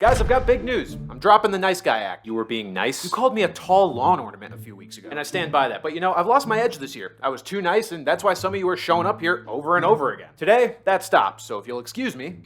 Guys, I've got big news. I'm dropping the nice guy act. You were being nice? You called me a tall lawn ornament a few weeks ago, and I stand by that. But you know, I've lost my edge this year. I was too nice, and that's why some of you are showing up here over and over again. Today, that stops, so if you'll excuse me.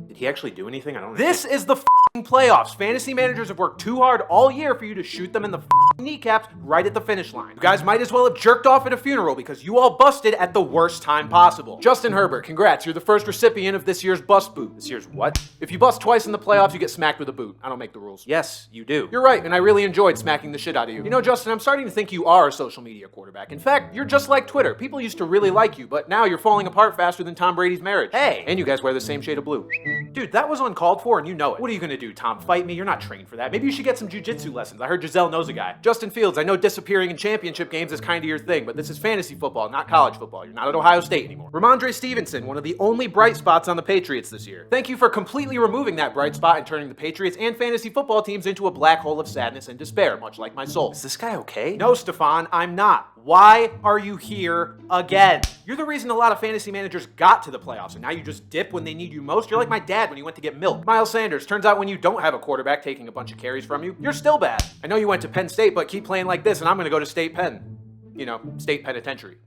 Did he actually do anything? I don't know. This is the playoffs. Fantasy managers have worked too hard all year for you to shoot them in the kneecaps right at the finish line. You guys might as well have jerked off at a funeral because you all busted at the worst time possible. Justin Herbert, congrats. You're the first recipient of this year's bust boot. This year's what? If you bust twice in the playoffs, you get smacked with a boot. I don't make the rules. Yes, you do. You're right, and I really enjoyed smacking the shit out of you. You know, Justin, I'm starting to think you are a social media quarterback. In fact, you're just like Twitter. People used to really like you, but now you're falling apart faster than Tom Brady's marriage. Hey! And you guys wear the same shade of blue. Dude, that was uncalled for, and you know it. What are you gonna do, Tom? Fight me? You're not trained for that. Maybe you should get some jiu-jitsu lessons. I heard Giselle knows a guy. Justin Fields, I know disappearing in championship games is kind of your thing, but this is fantasy football, not college football. You're not at Ohio State anymore. Ramondre Stevenson, one of the only bright spots on the Patriots this year. Thank you for completely removing that bright spot and turning the Patriots and fantasy football teams into a black hole of sadness and despair, much like my soul. Is this guy okay? No, Stefon, I'm not. Why are you here again? You're the reason a lot of fantasy managers got to the playoffs, and now you just dip when they need you most. You're like my dad when he went to get milk. Miles Sanders, turns out when you don't have a quarterback taking a bunch of carries from you, you're still bad. I know you went to Penn State, but keep playing like this, and I'm gonna go to State Penn. You know, State Penitentiary.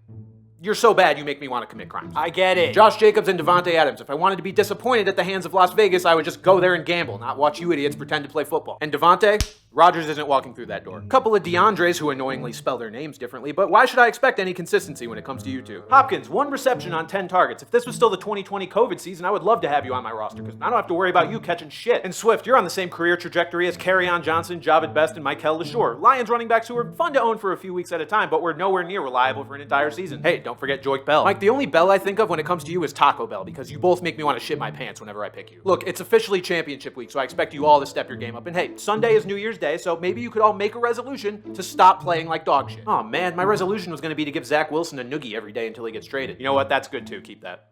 You're so bad, you make me want to commit crimes. I get it. Josh Jacobs and Devontae Adams. If I wanted to be disappointed at the hands of Las Vegas, I would just go there and gamble, not watch you idiots pretend to play football. And Devontae? Rodgers isn't walking through that door. Couple of DeAndres who annoyingly spell their names differently, but why should I expect any consistency when it comes to you two? Hopkins, 1 reception on 10 targets. If this was still the 2020 COVID season, I would love to have you on my roster, because I don't have to worry about you catching shit. And Swift, you're on the same career trajectory as Kerryon Johnson, Javid Best, and Michael LeSure. Lions running backs who are fun to own for a few weeks at a time, but were nowhere near reliable for an entire season. Hey, don't forget Joik Bell. Mike, the only Bell I think of when it comes to you is Taco Bell, because you both make me want to shit my pants whenever I pick you. Look, it's officially championship week, so I expect you all to step your game up. And hey, Sunday is New Year's Day, so maybe you could all make a resolution to stop playing like dog shit. Oh man, my resolution was going to be to give Zach Wilson a noogie every day until he gets traded. You know what? That's good too. Keep that.